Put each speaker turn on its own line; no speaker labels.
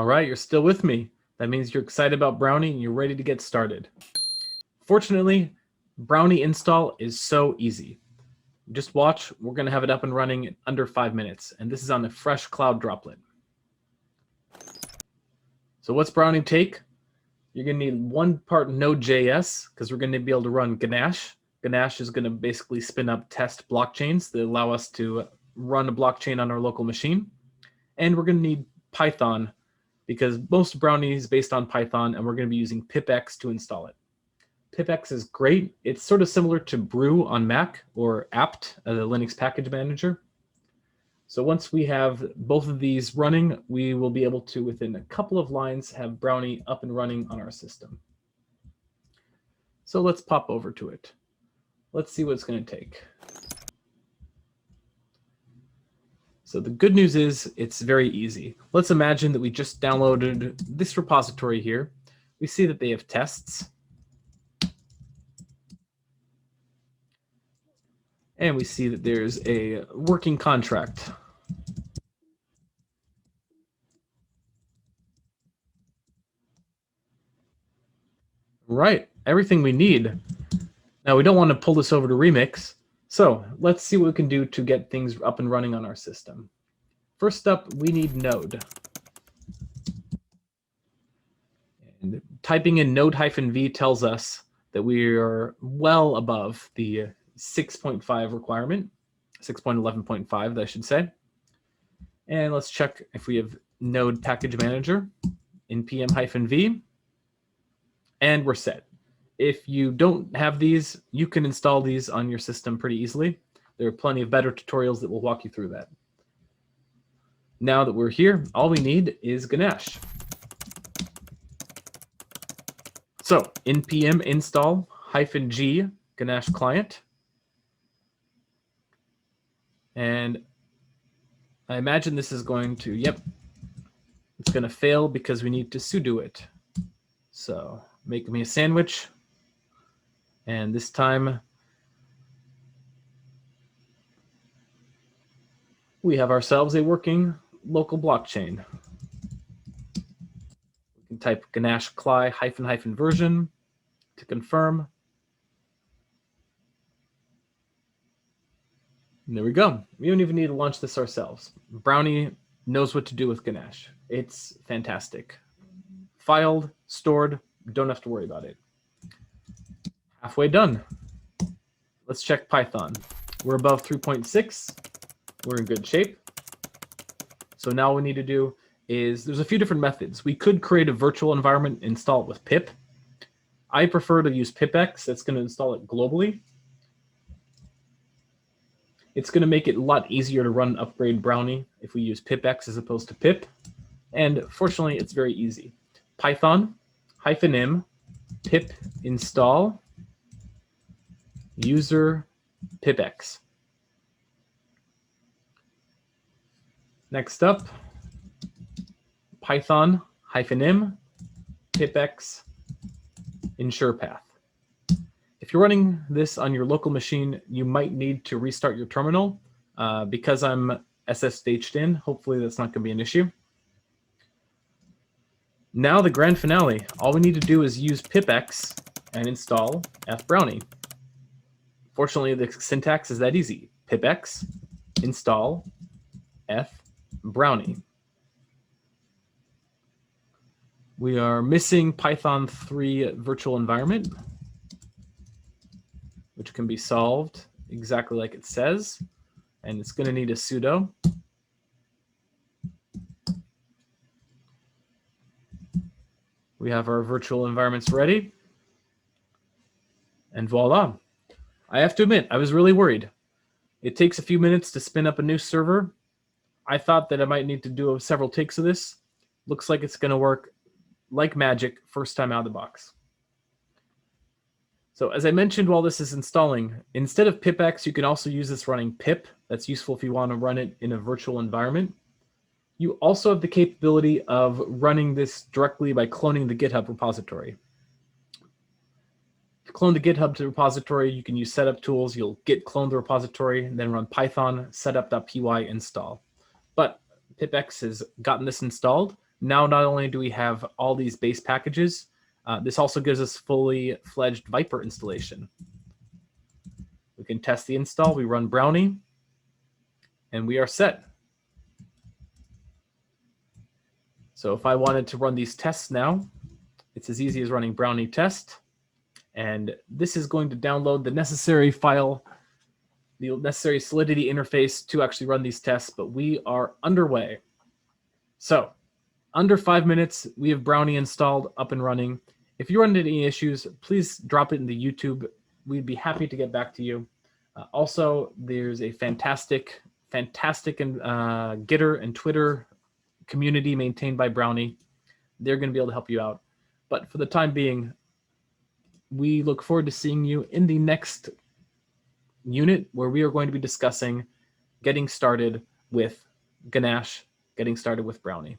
All right, you're still with me. That means you're excited about Brownie and you're ready to get started. Fortunately, Brownie install is so easy. Just watch, we're going to have it up and running in under 5 minutes, and this is on a fresh cloud droplet. So what's Brownie take? You're going to need one part Node.js because we're going to be able to run Ganache. Ganache is going to basically spin up test blockchains that allow us to run a blockchain on our local machine. And we're going to need Python because most Brownie is based on Python, and we're going to be using pipx to install it. Pipx is great. It's sort of similar to brew on Mac or apt, the Linux package manager. So once we have both of these running, we will be able to, within a couple of lines, have Brownie up and running on our system. So let's pop over to it. Let's see what it's going to take. So the good news is it's very easy. Let's imagine that we just downloaded this repository here. We see that they have tests. And we see that there's a working contract. Right, everything we need. Now we don't want to pull this over to Remix, so let's see what we can do to get things up and running on our system. First up, we need Node. And typing in node-v tells us that we are well above the 6.5 requirement, 6.11.5, I should say. And let's check if we have Node Package Manager npm-v, and we're set. If you don't have these, you can install these on your system pretty easily. There are plenty of better tutorials that will walk you through that. Now that we're here, all we need is Ganache. So npm install -g Ganache client. And I imagine this is going to, yep, it's going to fail because we need to sudo it. So make me a sandwich. And this time we have ourselves a working local blockchain. We can type ganache-cli -- version to confirm. And there we go. We don't even need to launch this ourselves. Brownie knows what to do with Ganache. It's fantastic. Filed, stored, don't have to worry about it. Halfway done. Let's check Python. We're above 3.6. We're in good shape. So now what we need to do is, there's a few different methods. We could create a virtual environment, install it with pip. I prefer to use pipx. That's going to install it globally. It's going to make it a lot easier to run upgrade Brownie if we use pipx as opposed to pip. And fortunately, it's very easy. Python -m pip install user pipx. Next up, Python -m pipx ensurepath. If you're running this on your local machine, you might need to restart your terminal. Because I'm SSH'd in, hopefully that's not going to be an issue. Now the grand finale. All we need to do is use pipx and install eth-brownie. Fortunately, the syntax is that easy. Pipx install eth-brownie. We are missing Python 3 virtual environment, which can be solved exactly like it says. And it's going to need a sudo. We have our virtual environments ready. And voila. I have to admit, I was really worried. It takes a few minutes to spin up a new server. I thought that I might need to do several takes of this. Looks like it's going to work like magic first time out of the box. So as I mentioned while this is installing, instead of pipx, you can also use this running pip. That's useful if you want to run it in a virtual environment. You also have the capability of running this directly by cloning the GitHub repository. To clone the GitHub repository, you can use setup tools. You'll git clone the repository, and then run Python setup.py install. But pipx has gotten this installed. Now, not only do we have all these base packages, this also gives us fully fledged Viper installation. We can test the install. We run Brownie, and we are set. So if I wanted to run these tests now, it's as easy as running Brownie test. And this is going to download the necessary file, the necessary Solidity interface to actually run these tests, but we are underway. So under 5 minutes, we have Brownie installed, up and running. If you run into any issues, please drop it in the YouTube. We'd be happy to get back to you. Also, there's a fantastic Gitter and Twitter community maintained by Brownie. They're going to be able to help you out. But for the time being, we look forward to seeing you in the next unit, where we are going to be discussing getting started with Ganache, getting started with Brownie.